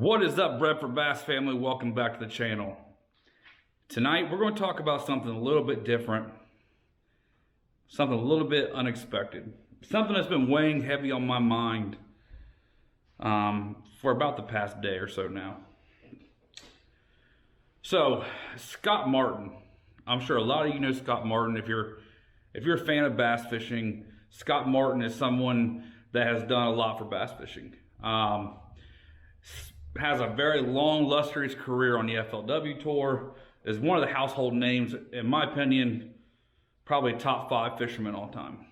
What is up, Bradford Bass family? Welcome back to the channel. Tonight, we're going to talk about something a little bit different, something a little bit unexpected, something that's been weighing heavy on my mind for about the past day or so now. So, Scott Martin. I'm sure a lot of you know Scott Martin. If you're a fan of bass fishing, Scott Martin is someone that has done a lot for bass fishing. Has a very long, illustrious career on the FLW tour, is one of the household names, in my opinion, probably top 5 fishermen all time.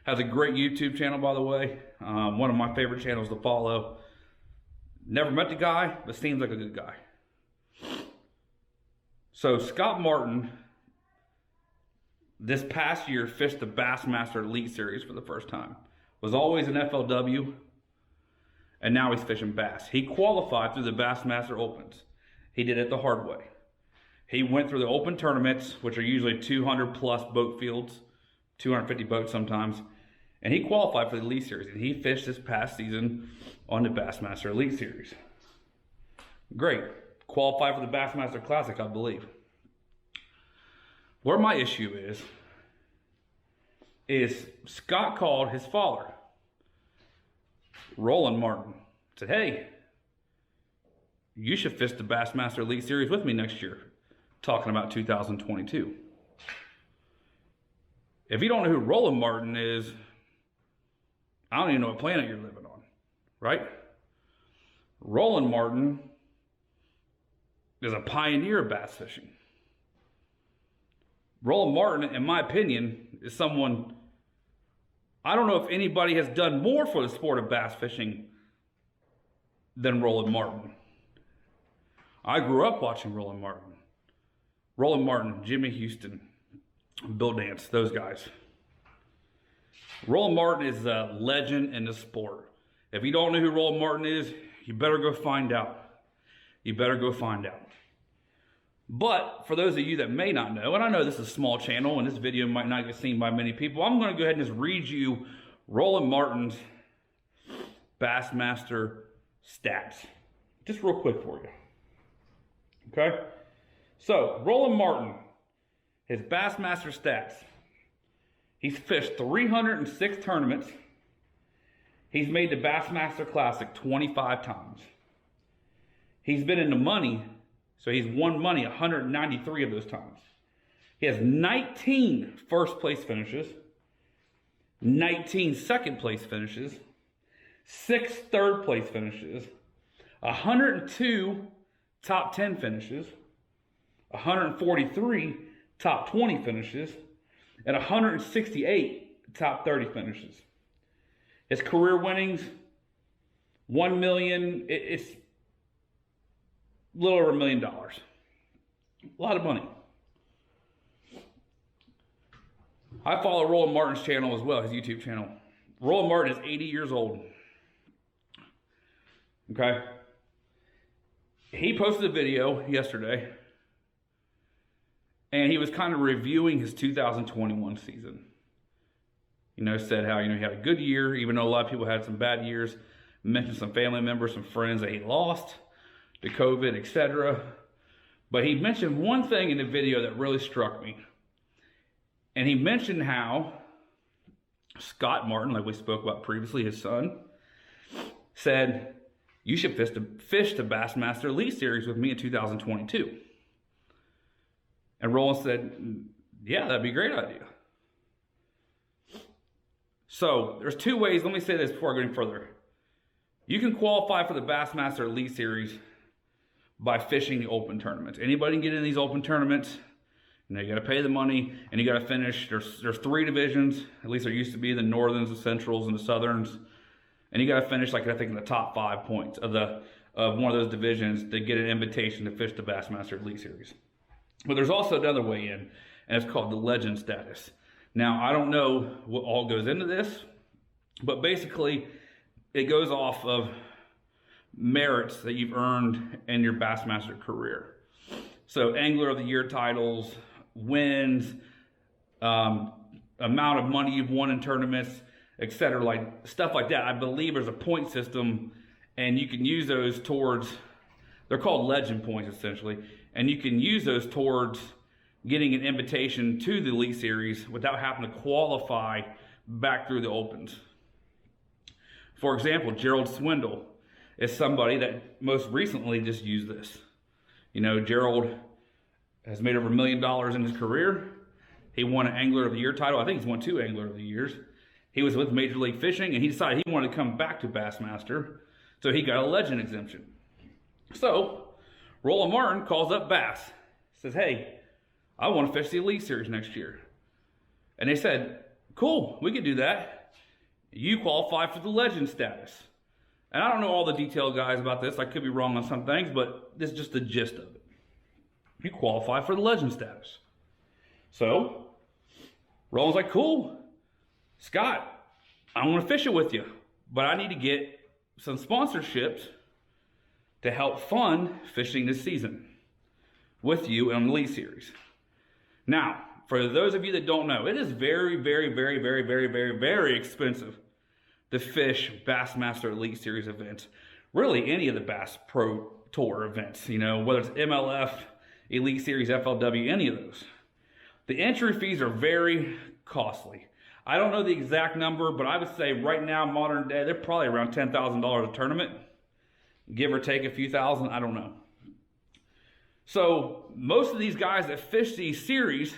Has a great YouTube channel, by the way, one of my favorite channels to follow. Never met the guy, but seems like a good guy. So Scott Martin, this past year, fished the Bassmaster Elite Series for the first time. Was always an FLW. And now he's fishing bass. He qualified through the Bassmaster Opens. He did it the hard way. He went through the open tournaments, which are usually 200 plus boat fields, 250 boats sometimes. And he qualified for the Elite Series. And he fished this past season on the Bassmaster Elite Series. Great. Qualified for the Bassmaster Classic, I believe. Where my issue is Scott called his father, Roland Martin, said, hey, you should fish the Bassmaster Elite Series with me next year, talking about 2022. If you don't know who Roland Martin is, I don't even know what planet you're living on, right? Roland Martin is a pioneer of bass fishing. Roland Martin, in my opinion, is someone, I don't know if anybody has done more for the sport of bass fishing than Roland Martin. I grew up watching Roland Martin. Roland Martin, Jimmy Houston, Bill Dance, those guys. Roland Martin is a legend in the sport. If you don't know who Roland Martin is, you better go find out. You better go find out. But for those of you that may not know, and I know this is a small channel and this video might not get seen by many people, I'm going to go ahead and just read you Roland Martin's Bassmaster stats. Just real quick for you. Okay? So, Roland Martin, his Bassmaster stats. He's fished 306 tournaments. He's made the Bassmaster Classic 25 times. He's been in the money. So he's won money 193 of those times. He has 19 first place finishes, 19 second place finishes, 6 third place finishes, 102 top 10 finishes, 143 top 20 finishes, and 168 top 30 finishes. His career winnings, 1 million, it's a little over $1 million. A lot of money. I follow Roland Martin's channel as well, his YouTube channel. Roland Martin is 80 years old. Okay? He posted a video yesterday, and he was kind of reviewing his 2021 season. You know, said how, he had a good year, even though a lot of people had some bad years. Mentioned some family members, some friends that he lost to COVID, etc. But he mentioned one thing in the video that really struck me. And he mentioned how Scott Martin, like we spoke about previously, his son, said, you should fish the Bassmaster Elite Series with me in 2022. And Roland said, yeah, that'd be a great idea. So there's 2 ways, let me say this before I go any further. You can qualify for the Bassmaster Elite Series by fishing the open tournaments. Anybody can get in these open tournaments. You got to pay the money, and you got to finish. There's 3 divisions. At least there used to be the Northerns, the Centrals, and the Southerns. And you got to finish, like I think, in the top 5 points of one of those divisions to get an invitation to fish the Bassmaster Elite Series. But there's also another way in, and it's called the Legend status. Now, I don't know what all goes into this, but basically, it goes off of merits that you've earned in your Bassmaster career. So Angler of the Year titles, wins, amount of money you've won in tournaments, etc., like stuff like that. I believe there's a point system and you can use those towards, they're called legend points essentially, and you can use those towards getting an invitation to the Elite Series without having to qualify back through the Opens. For example, Gerald Swindle is somebody that most recently just used this. You know, Gerald has made over $1 million in his career. He won an Angler of the Year title. I think he's won 2 Angler of the Years. He was with Major League Fishing, and he decided he wanted to come back to Bassmaster, so he got a legend exemption. So, Roland Martin calls up Bass, says, hey, I want to fish the Elite Series next year. And they said, cool, we could do that. You qualify for the legend status. And I don't know all the detail, guys, about this. I could be wrong on some things, but this is just the gist of it. You qualify for the legend status. So, Roland's like, cool, Scott, I want to fish it with you, but I need to get some sponsorships to help fund fishing this season with you on the Elite Series. Now, for those of you that don't know, it is very, very, very, very, very, very, very expensive to fish Bassmaster Elite Series events. Really, any of the Bass Pro Tour events, you know, whether it's MLF, Elite Series, FLW, any of those. The entry fees are very costly. I don't know the exact number, but I would say right now, modern day, they're probably around $10,000 a tournament. Give or take a few thousand, I don't know. So most of these guys that fish these series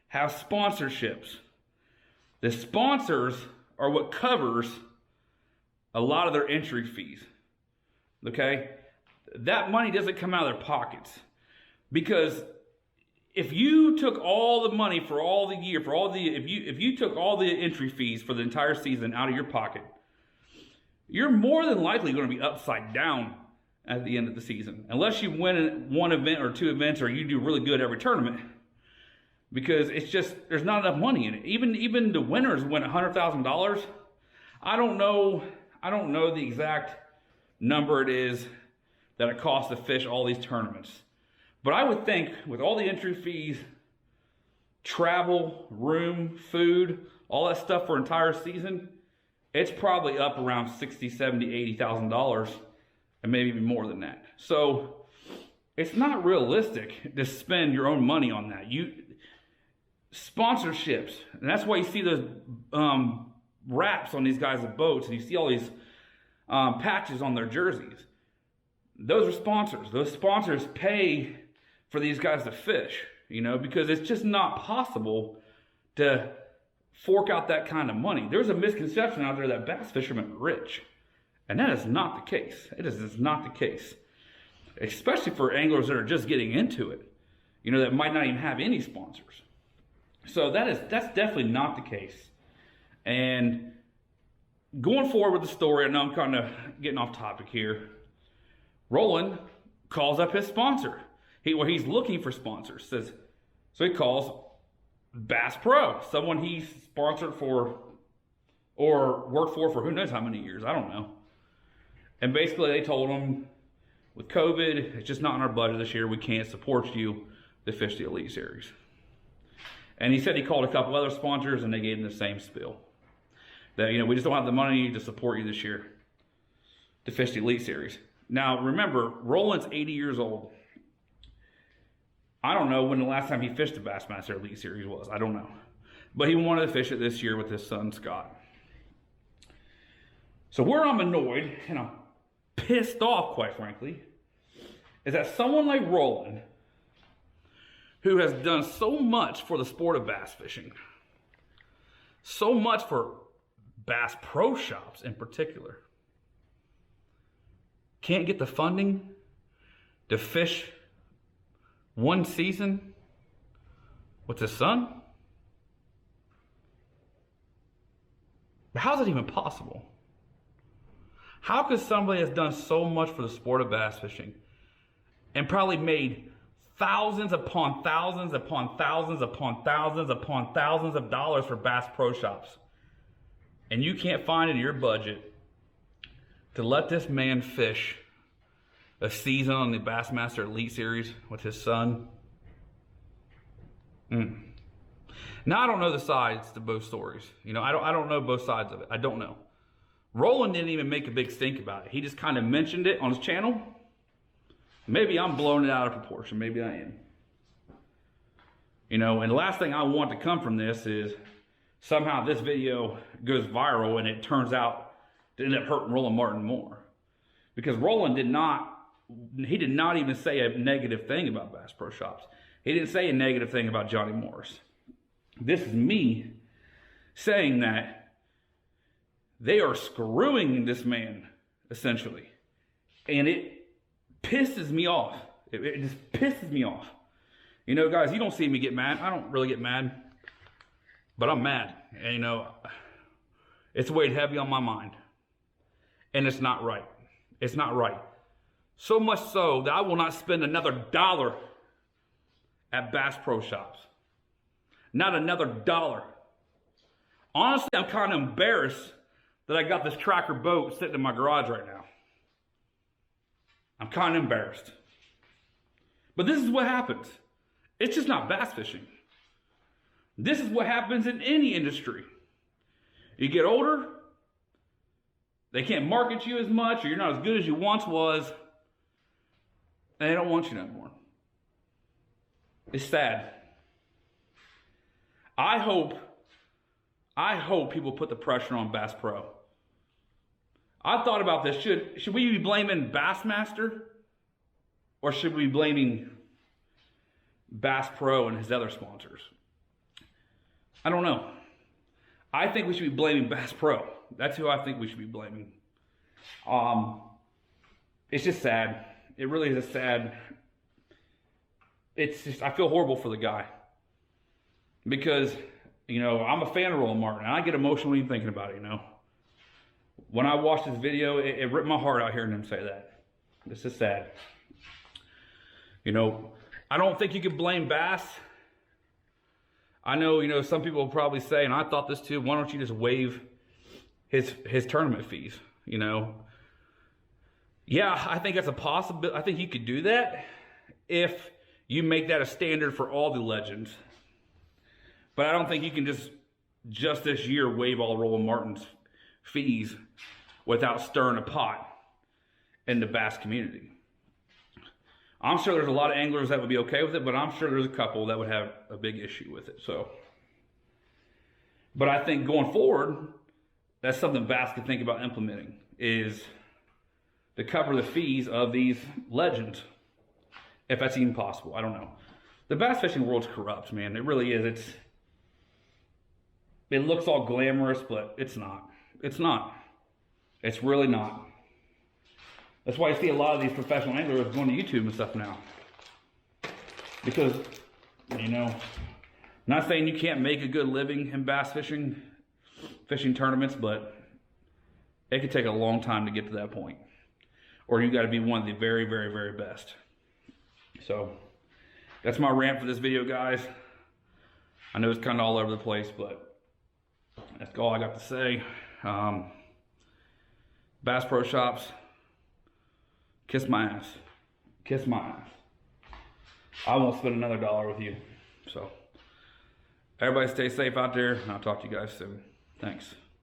have sponsorships. The sponsors are what covers a lot of their entry fees. Okay? That money doesn't come out of their pockets. Because if you took all the money for all the year, if you took all the entry fees for the entire season out of your pocket, you're more than likely going to be upside down at the end of the season, unless you win one event or 2 events, or you do really good every tournament. Because it's just, there's not enough money in it. Even the winners win $100,000. I don't know the exact number it is that it costs to fish all these tournaments. But I would think with all the entry fees, travel, room, food, all that stuff for an entire season, it's probably up around $60,000, $70,000, $80,000, and maybe even more than that. So it's not realistic to spend your own money on that. Sponsorships, and that's why you see those wraps on these guys' boats, and you see all these patches on their jerseys. Those are sponsors. Those sponsors pay for these guys to fish, you know, because it's just not possible to fork out that kind of money. There's a misconception out there that bass fishermen are rich, and that is not the case. It is not the case, especially for anglers that are just getting into it, you know, that might not even have any sponsors. So that's definitely not the case. And going forward with the story, I know I'm kind of getting off topic here. Roland calls up his sponsor. He's looking for sponsors. So he calls Bass Pro, someone he's sponsored for or worked for who knows how many years. I don't know. And basically they told him, with COVID, it's just not in our budget this year. We can't support you to fish the Elite Series. And he said he called a couple other sponsors and they gave him the same spiel. That, you know, we just don't have the money to support you this year to fish the Elite Series. Now, remember, Roland's 80 years old. I don't know when the last time he fished the Bassmaster Elite Series was. I don't know. But he wanted to fish it this year with his son, Scott. So where I'm annoyed, and I'm pissed off, quite frankly, is that someone like Roland, who has done so much for the sport of bass fishing, so much for Bass Pro Shops in particular, can't get the funding to fish one season with his son? How is it even possible? How could somebody that's done so much for the sport of bass fishing and probably made thousands upon thousands upon thousands upon thousands upon thousands of dollars for Bass Pro Shops, and you can't find it in your budget to let this man fish a season on the Bassmaster Elite Series with his son? Now, I don't know the sides to both stories. You know, I don't know both sides of it. I don't know. Roland didn't even make a big stink about it. He just kind of mentioned it on his channel. Maybe I'm blowing it out of proportion. Maybe I am. You know, and the last thing I want to come from this is somehow this video goes viral and it turns out to end up hurting Roland Martin more. Because Roland did not even say a negative thing about Bass Pro Shops. He didn't say a negative thing about Johnny Morris. This is me saying that they are screwing this man, essentially. And it pisses me off. It just pisses me off. You know, guys, you don't see me get mad. I don't really get mad. But I'm mad. And, you know, it's weighed heavy on my mind. And it's not right. It's not right. So much so that I will not spend another dollar at Bass Pro Shops. Not another dollar. Honestly, I'm kind of embarrassed that I got this tracker boat sitting in my garage right now. I'm kind of embarrassed. But this is what happens. It's just not bass fishing. This is what happens in any industry. You get older, they can't market you as much, or you're not as good as you once was, and they don't want you no more. It's sad. I hope people put the pressure on Bass Pro. I thought about this. Should we be blaming Bassmaster, or should we be blaming Bass Pro and his other sponsors? I don't know. I think we should be blaming Bass Pro. That's who I think we should be blaming. It's just sad. It really is sad. It's just, I feel horrible for the guy. Because, you know, I'm a fan of Roland Martin, and I get emotional even thinking about it, you know. When I watched this video, it ripped my heart out hearing him say that. This is sad. You know, I don't think you can blame Bass. I know, you know, some people will probably say, and I thought this too, why don't you just waive his tournament fees, you know? Yeah, I think that's a possibility. I think you could do that if you make that a standard for all the legends. But I don't think you can just this year waive all Roland Martin's fees without stirring a pot in the bass community. I'm sure there's a lot of anglers that would be okay with it, but I'm sure there's a couple that would have a big issue with it. So, but I think going forward, that's something Bass could think about implementing, is to cover the fees of these legends, if that's even possible. I don't know. The bass fishing world's corrupt, man. It really is. It looks all glamorous, but it's not. It's not. It's really not. That's why you see a lot of these professional anglers going to YouTube and stuff now. Because, you know, not saying you can't make a good living in bass fishing tournaments, but it could take a long time to get to that point. Or you got to be one of the very, very, very best. So, that's my rant for this video, guys. I know it's kind of all over the place, but that's all I got to say. Bass Pro Shops, kiss my ass. Kiss my ass. I won't spend another dollar with you. So, everybody stay safe out there, and I'll talk to you guys soon. Thanks.